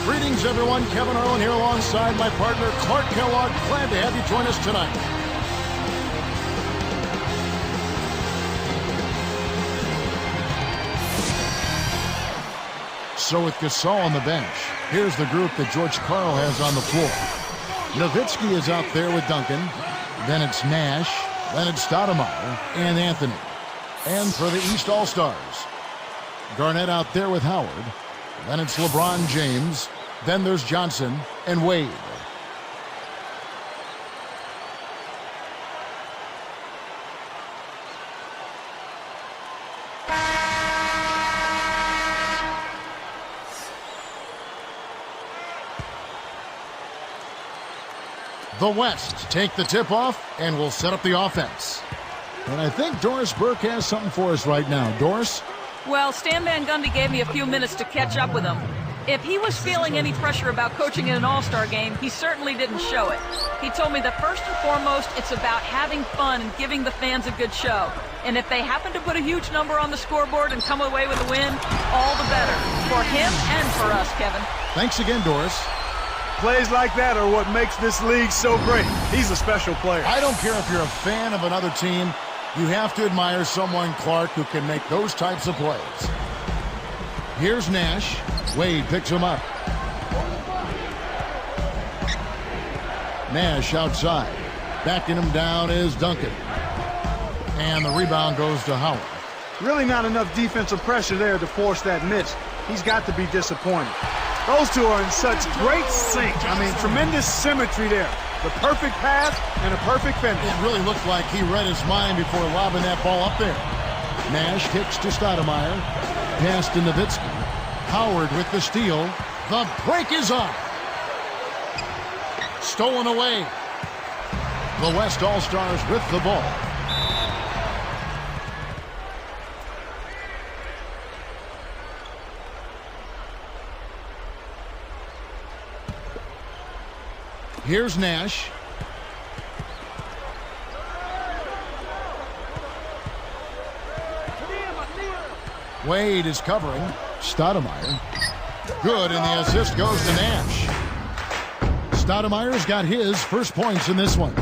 Greetings, everyone. Kevin Harlan here alongside my partner, Clark Kellogg. Glad to have you join us tonight. So with Gasol on the bench, here's the group that George Karl has on the floor. Nowitzki is out there with Duncan. Then it's Nash, then it's Stoudemire, and Anthony. And for the East All-Stars, Garnett out there with Howard. Then it's LeBron James. Then there's Johnson and Wade. The West take the tip-off and will set up the offense. And I think Doris Burke has something for us right now. Doris? Well, Stan Van Gundy gave me a few minutes to catch up with him. If he was feeling any pressure about coaching in an All-Star game, he certainly didn't show it. He told me that first and foremost, it's about having fun and giving the fans a good show. And if they happen to put a huge number on the scoreboard and come away with a win, all the better. For him and for us, Kevin. Thanks again, Doris. Plays like that are what makes this league so great. He's a special player. I don't care if you're a fan of another team. You have to admire someone, Clark, who can make those types of plays. Here's Nash. Wade picks him up. Nash outside. Backing him down is Duncan. And the rebound goes to Howard. Really not enough defensive pressure there to force that miss. He's got to be disappointed. Those two are in such great sync. I mean, tremendous symmetry there. The perfect pass and a perfect finish. It really looked like he read his mind before lobbing that ball up there. Nash kicks to Stoudemire. Pass to Nowitzki. Howard with the steal. The break is up. Stolen away. The West All-Stars with the ball. Here's Nash. Wade is covering. Stoudemire. Good, and the assist goes to Nash. Stoudemire's got his first points in this one.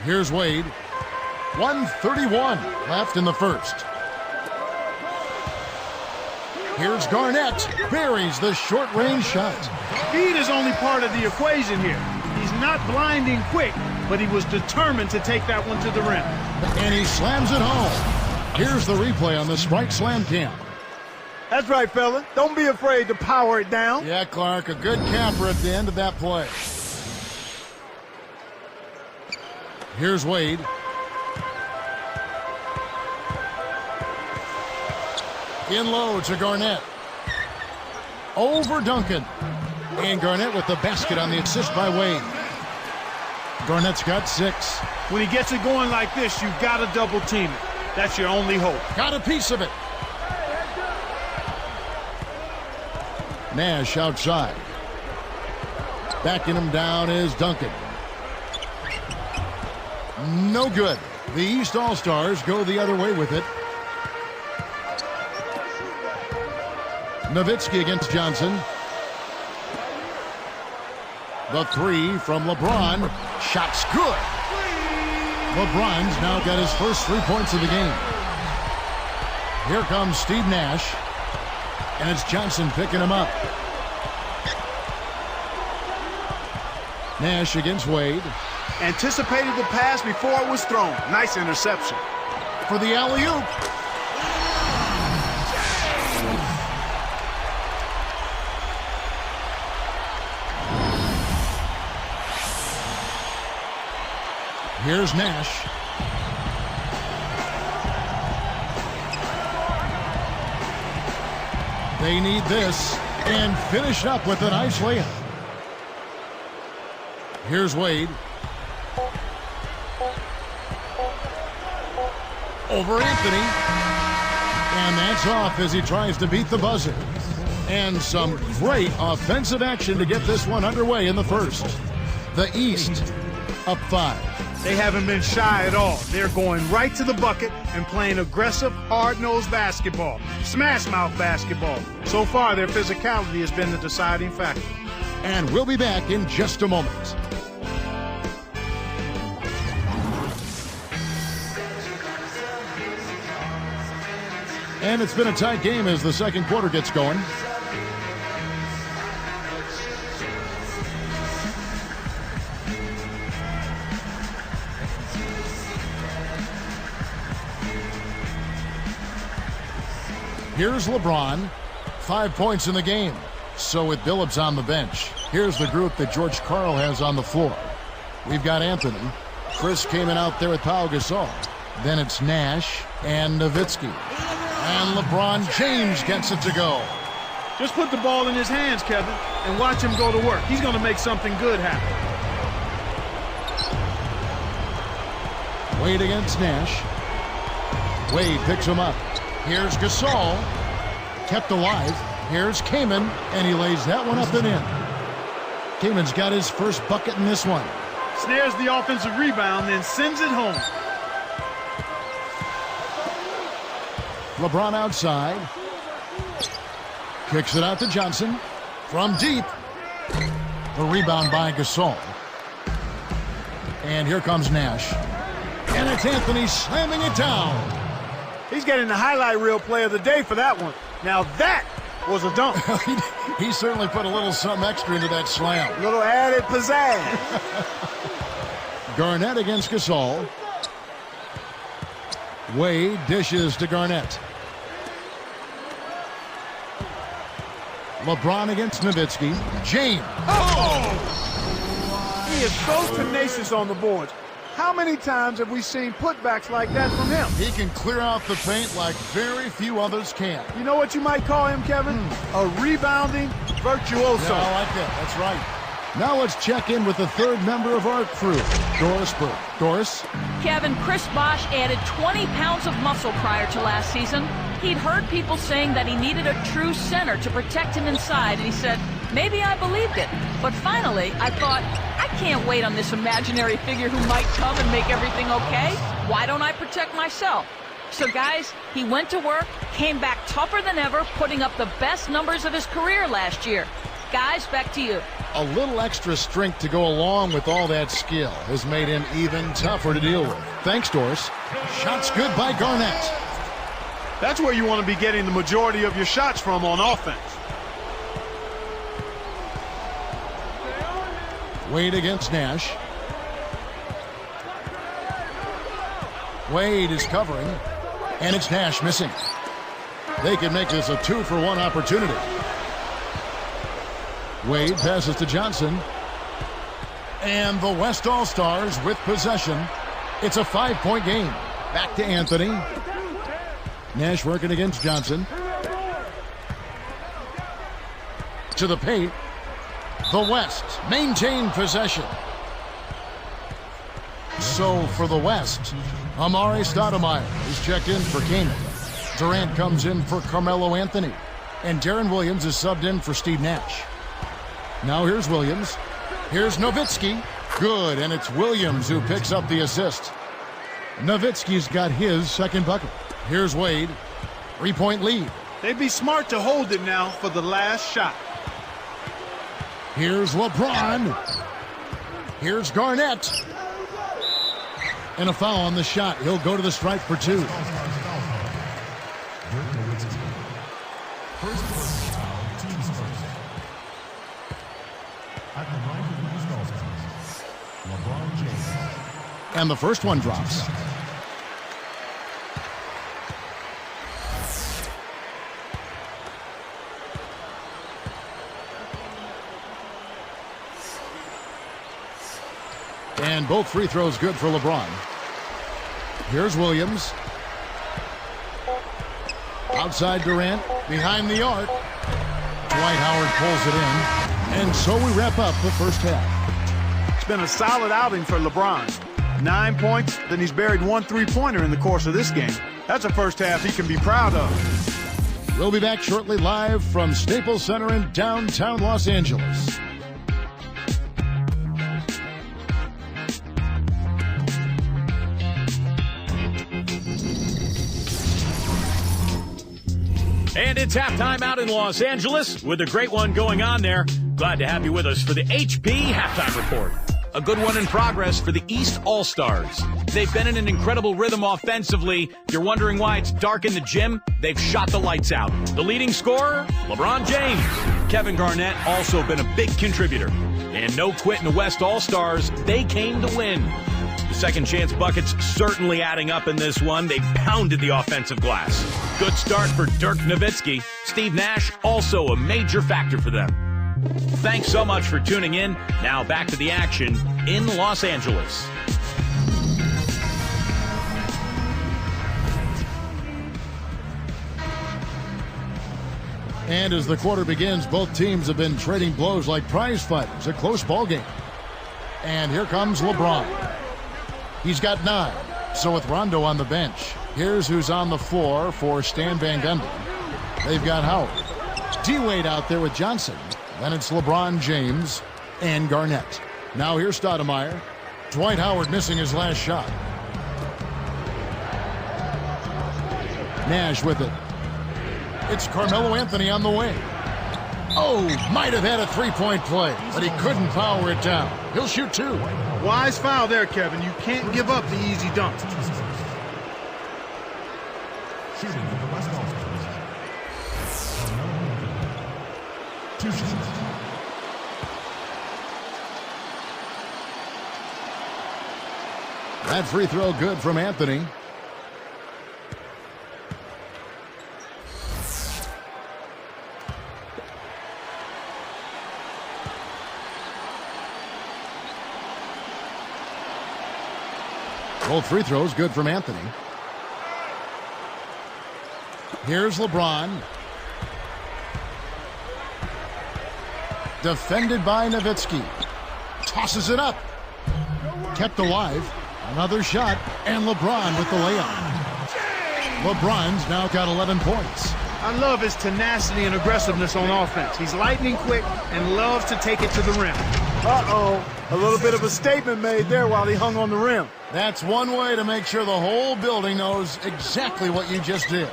Here's Wade. 1:31 left in the first. Here's Garnett. Buries the short-range shot. Speed is only part of the equation here. He's not blinding quick, but he was determined to take that one to the rim. And he slams it home. Here's the replay on the Sprite Slam Cam. That's right, fella. Don't be afraid to power it down. Yeah, Clark, a good capper at the end of that play. Here's Wade. In low to Garnett. Over Duncan. And Garnett with the basket on the assist by Wade. Garnett's got 6. When he gets it going like this, you've got to double team it. That's your only hope. Got a piece of it. Nash outside. Backing him down is Duncan. No good. The East All-Stars go the other way with it. Nowitzki against Johnson. The 3 from LeBron. Shot's good. LeBron's now got his first 3 points of the game. Here comes Steve Nash. And it's Johnson picking him up. Nash against Wade. Anticipated the pass before it was thrown. Nice interception. For the alley-oop. Here's Nash. They need this and finish up with a nice layup. Here's Wade. Over Anthony. And that's off as he tries to beat the buzzer. And some great offensive action to get this one underway in the first. The East up 5. They haven't been shy at all. They're going right to the bucket and playing aggressive, hard-nosed basketball, smash-mouth basketball. So far, their physicality has been the deciding factor. And we'll be back in just a moment. And it's been a tight game as the second quarter gets going. Here's LeBron, 5 points in the game. So with Billups on the bench, here's the group that George Karl has on the floor. We've got Anthony. Chris came in out there with Pau Gasol. Then it's Nash and Nowitzki. And LeBron James gets it to go. Just put the ball in his hands, Kevin, and watch him go to work. He's going to make something good happen. Wade against Nash. Wade picks him up. Here's Gasol, kept alive. Here's Kaman, and he lays that one up and in. Kaman's got his first bucket in this one. Snares the offensive rebound, then sends it home. LeBron outside. Kicks it out to Johnson. From deep. The rebound by Gasol. And here comes Nash. And it's Anthony slamming it down. He's getting the highlight reel play of the day for that one. Now that was a dunk. He certainly put a little something extra into that slam. Little added pizzazz. Garnett against Gasol. Wade dishes to Garnett. LeBron against Nowitzki. James. Oh! He is so tenacious on the boards. How many times have we seen putbacks like that from him? He can clear out the paint like very few others can. You know what you might call him, Kevin? A rebounding virtuoso. Yeah, I like that. That's right. Now let's check in with the third member of our crew, Doris Burke. Doris? Kevin, Chris Bosh added 20 pounds of muscle prior to last season. He'd heard people saying that he needed a true center to protect him inside, and he said, maybe I believed it. But finally, I thought, I can't wait on this imaginary figure who might come and make everything okay. Why don't I protect myself? So guys, he went to work, came back tougher than ever, putting up the best numbers of his career last year. Guys, back to you. A little extra strength to go along with all that skill has made him even tougher to deal with. Thanks, Doris. Shots good by Garnett. That's where you want to be getting the majority of your shots from on offense. Wade against Nash. Wade is covering, and it's Nash missing. They can make this a 2-for-1 opportunity. Wade passes to Johnson. And the West All-Stars with possession. It's a 5-point game. Back to Anthony. Nash working against Johnson. To the paint. The West maintain possession. So for the West, Amari Stoudemire is checked in for Kaman. Durant comes in for Carmelo Anthony. And Darren Williams is subbed in for Steve Nash. Now here's Williams. Here's Nowitzki. Good, and it's Williams who picks up the assist. Nowitzki's got his second bucket. Here's Wade. 3-point lead. They'd be smart to hold it now for the last shot. Here's LeBron. Here's Garnett. And a foul on the shot. He'll go to the stripe for 2. And the first one drops. And both free throws good for LeBron. Here's Williams. Outside Durant. Behind the arc. Dwight Howard pulls it in. And so we wrap up the first half. It's been a solid outing for LeBron. 9 points, then he's buried 1 3-pointer in the course of this game. That's a first half he can be proud of. We'll be back shortly live from Staples Center in downtown Los Angeles. And it's halftime out in Los Angeles with a great one going on there. Glad to have you with us for the HP Halftime Report. A good one in progress for the East All-Stars. They've been in an incredible rhythm offensively. If you're wondering why it's dark in the gym, they've shot the lights out. The leading scorer, LeBron James. Kevin Garnett also been a big contributor. And no quit in the West All-Stars. They came to win. The second chance buckets certainly adding up in this one. They pounded the offensive glass. Good start for Dirk Nowitzki. Steve Nash also a major factor for them. Thanks so much for tuning in. Now back to the action in Los Angeles. And as the quarter begins, both teams have been trading blows like prize fighters. A close ball game. And here comes LeBron. He's got 9. So with Rondo on the bench, here's who's on the floor for Stan Van Gundy. They've got Howard. D-Wade out there with Johnson. Then it's LeBron James and Garnett. Now here's Stoudemire. Dwight Howard missing his last shot. Nash with it. It's Carmelo Anthony on the wing. Oh, might have had a three-point play, but he couldn't power it down. He'll shoot 2. Wise foul there, Kevin. You can't give up the easy dunk. That free throw good from Anthony. Both free throws good from Anthony. Here's LeBron. Defended by Nowitzki. Tosses it up. Kept alive. Another shot. And LeBron with the layup. LeBron's now got 11 points. I love his tenacity and aggressiveness on offense. He's lightning quick and loves to take it to the rim. Uh-oh. A little bit of a statement made there while he hung on the rim. That's one way to make sure the whole building knows exactly what you just did.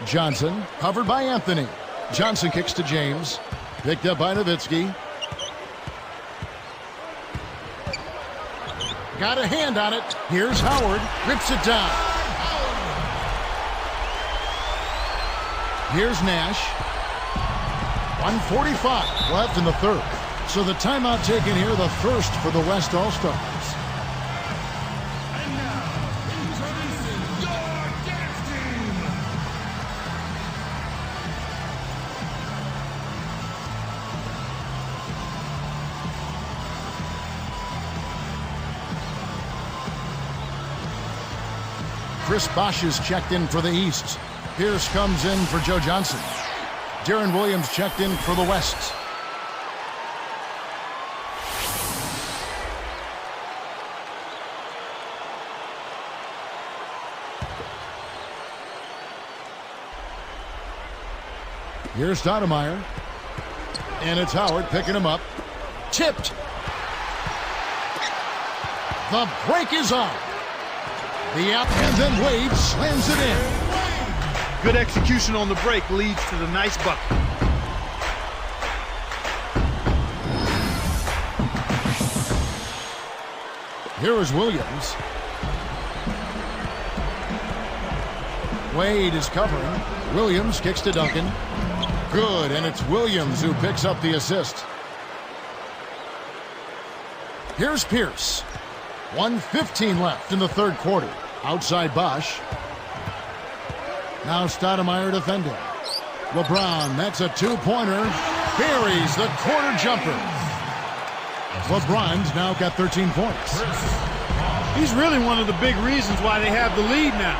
Johnson, covered by Anthony. Johnson kicks to James. Picked up by Nowitzki. Got a hand on it. Here's Howard. Rips it down. Here's Nash. 1:45 left in the third. So the timeout taken here, the first for the West All-Stars. And now, introducing your dance team. Chris Bosh is checked in for the East. Pierce comes in for Joe Johnson. Deron Williams checked in for the West. Here's Stoudemire. And it's Howard picking him up. Tipped. The break is on. The up, and then Wade slams it in. Good execution on the break leads to the nice bucket. Here is Williams. Wade is covering. Williams kicks to Duncan. Good, and it's Williams who picks up the assist. Here's Pierce. 1:15 left in the third quarter. Outside Bosh. Now Stoudemire defending. LeBron, that's a two-pointer. Buries the corner jumper. LeBron's now got 13 points. He's really one of the big reasons why they have the lead now.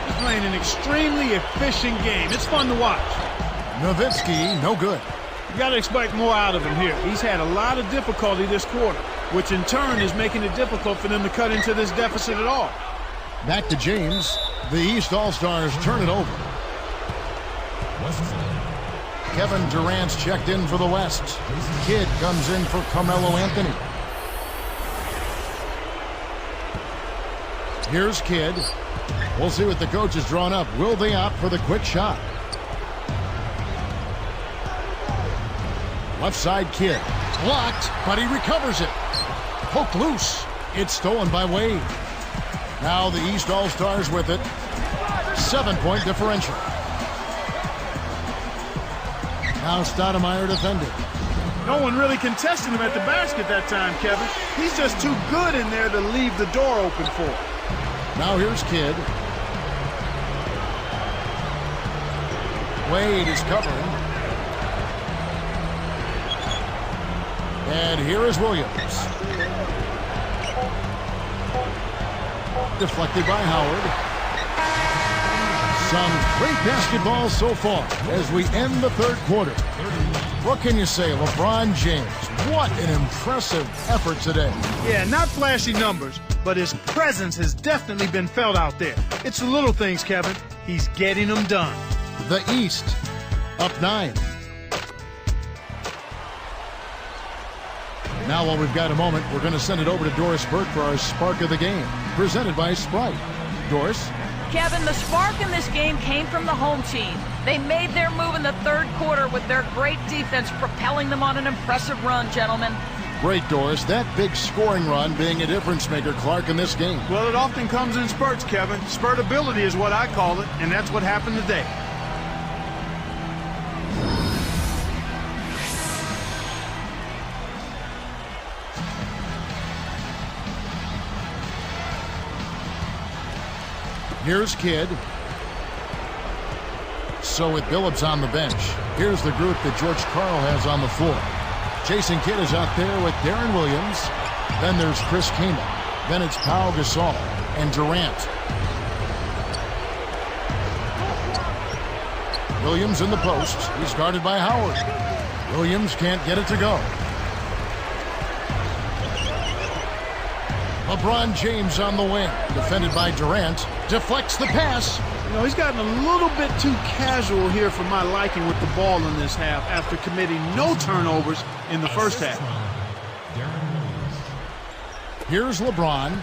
He's playing an extremely efficient game. It's fun to watch. Nowitzki, no good. You got to expect more out of him here. He's had a lot of difficulty this quarter, which in turn is making it difficult for them to cut into this deficit at all. Back to James. The East All-Stars turn it over. Kevin Durant's checked in for the West. Kidd comes in for Carmelo Anthony. Here's Kidd. We'll see what the coach has drawn up. Will they opt for the quick shot? Left side Kidd. Blocked, but he recovers it. Poked loose. It's stolen by Wade. Now the East All-Stars with it. 7-point differential. Now Stoudemire defended. No one really contested him at the basket that time, Kevin. He's just too good in there to leave the door open for. Now here's Kidd. Wade is covering. And here is Williams. Deflected by Howard. Some great basketball so far as we end the third quarter. What can you say, LeBron James? What an impressive effort today. Yeah, not flashy numbers, but his presence has definitely been felt out there. It's the little things, Kevin. He's getting them done. The East, up 9. Now, while we've got a moment, we're going to send it over to Doris Burke for our Spark of the Game, presented by Sprite. Doris? Kevin, the spark in this game came from the home team. They made their move in the third quarter with their great defense propelling them on an impressive run, gentlemen. Great, Doris. That big scoring run being a difference maker, Clark, in this game. Well, it often comes in spurts, Kevin. Spurtability is what I call it, and that's what happened today. Here's Kidd. So with Billups on the bench, here's the group that George Karl has on the floor. Jason Kidd is out there with Darren Williams. Then there's Chris Kaman. Then it's Pau Gasol and Durant. Williams in the post. He's guarded by Howard. Williams can't get it to go. LeBron James on the wing, defended by Durant, deflects the pass. You know, he's gotten a little bit too casual here for my liking with the ball in this half after committing no turnovers in the first half. Here's LeBron.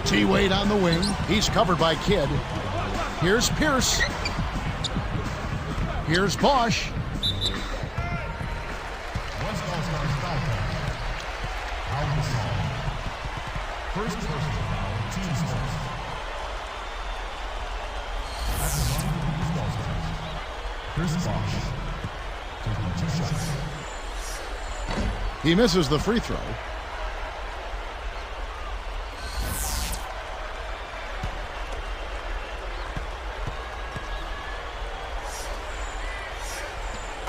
T. Wade on the wing. He's covered by Kidd. Here's Pierce. Here's Bosch. First personal foul, team starts. That's the line of the All-Stars. Chris Bosh taking 2 shots. He misses the free throw.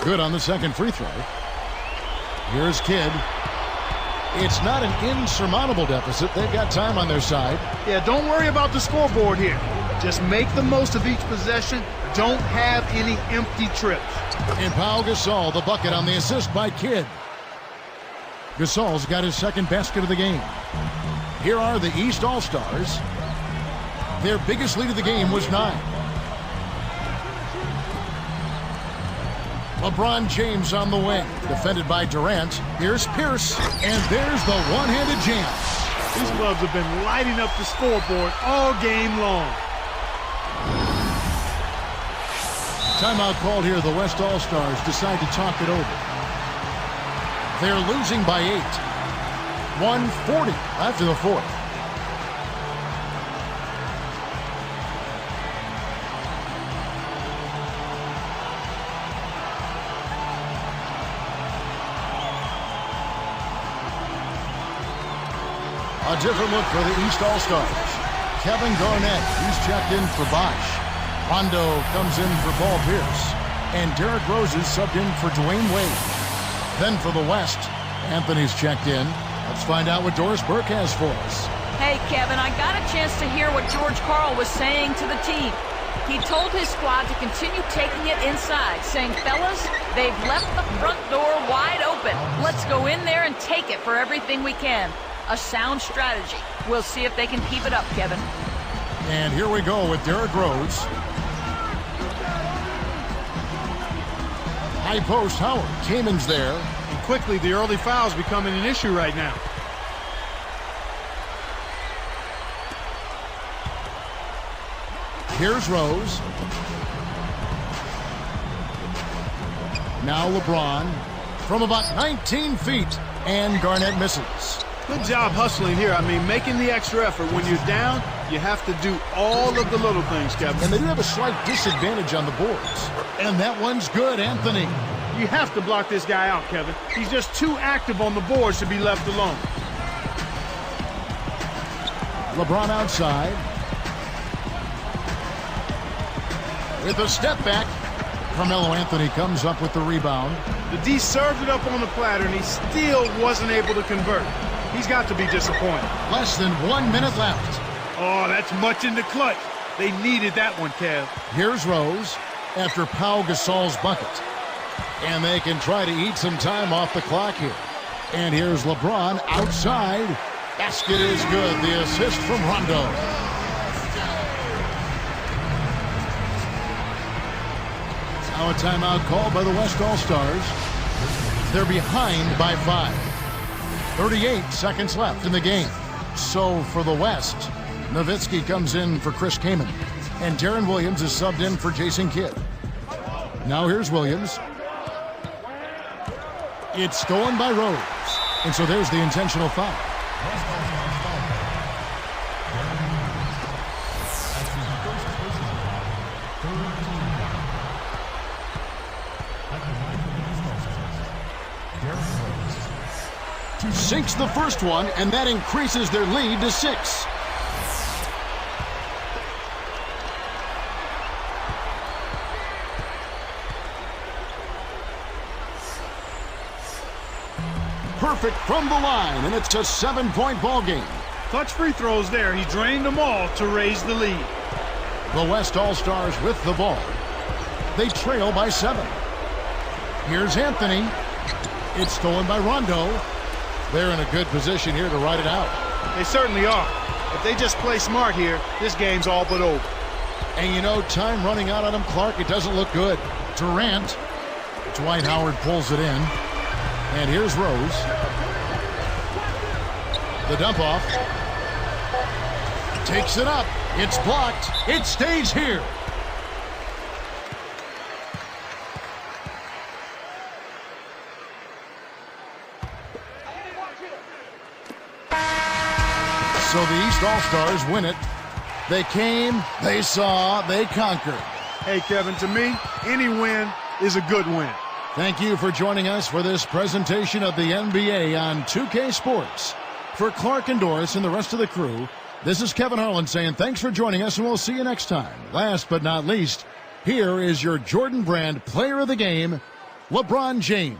Good on the second free throw. Here's Kidd. It's not an insurmountable deficit. They've got time on their side. Yeah, don't worry about the scoreboard here. Just make the most of each possession. Don't have any empty trips. And Pau Gasol, the bucket on the assist by Kidd. Gasol's got his second basket of the game. Here are the East All-Stars. Their biggest lead of the game was 9. LeBron James on the wing, defended by Durant. Here's Pierce, and there's the one-handed jam. These clubs have been lighting up the scoreboard all game long. Timeout called here. The West All-Stars decide to talk it over. They're losing by 8. 1:40 after the fourth. A different look for the East All-Stars. Kevin Garnett, he's checked in for Bosch. Rondo comes in for Paul Pierce. And Derrick Rose is subbed in for Dwayne Wade. Then for the West, Anthony's checked in. Let's find out what Doris Burke has for us. Hey, Kevin, I got a chance to hear what George Karl was saying to the team. He told his squad to continue taking it inside, saying, fellas, they've left the front door wide open. Let's go in there and take it for everything we can. A sound strategy. We'll see if they can keep it up, Kevin. And here we go with Derrick Rose. High post, Howard. Kaman's there. And quickly, the early foul's becoming an issue right now. Here's Rose. Now LeBron from about 19 feet, and Garnett misses. Good job hustling here. I mean, making the extra effort. When you're down, you have to do all of the little things, Kevin. And they do have a slight disadvantage on the boards. And that one's good, Anthony. You have to block this guy out, Kevin. He's just too active on the boards to be left alone. LeBron outside. With a step back, Carmelo Anthony comes up with the rebound. The D served it up on the platter, and he still wasn't able to convert. He's got to be disappointed. Less than 1 minute left. Oh, that's much in the clutch. They needed that one, Kev. Here's Rose after Pau Gasol's bucket. And they can try to eat some time off the clock here. And here's LeBron outside. Basket is good. The assist from Rondo. Now a timeout called by the West All-Stars. They're behind by 5. 38 seconds left in the game. So for the West, Nowitzki comes in for Chris Kaman. And Darren Williams is subbed in for Jason Kidd. Now here's Williams. It's stolen by Rose. And so there's the intentional foul. West All-Stars foul. Darren Williams. That's his first personal foul. 13 now. At the line for the East All-Stars, Darren Williams. Sinks the first one, and that increases their lead to 6. Perfect from the line, and it's a 7-point ball game. Clutch free throws there. He drained them all to raise the lead. The West All-Stars with the ball. They trail by 7. Here's Anthony. It's stolen by Rondo. They're in a good position here to ride it out. They certainly are. If they just play smart here, this game's all but over. And you know, time running out on him, Clark, it doesn't look good. Durant. Dwight Howard pulls it in. And here's Rose. The dump off. Takes it up. It's blocked. It stays here. So the East All-Stars win it. They came, they saw, they conquered. Hey, Kevin, to me, any win is a good win. Thank you for joining us for this presentation of the NBA on 2K Sports. For Clark and Doris and the rest of the crew, this is Kevin Harlan saying thanks for joining us, and we'll see you next time. Last but not least, here is your Jordan Brand player of the game, LeBron James.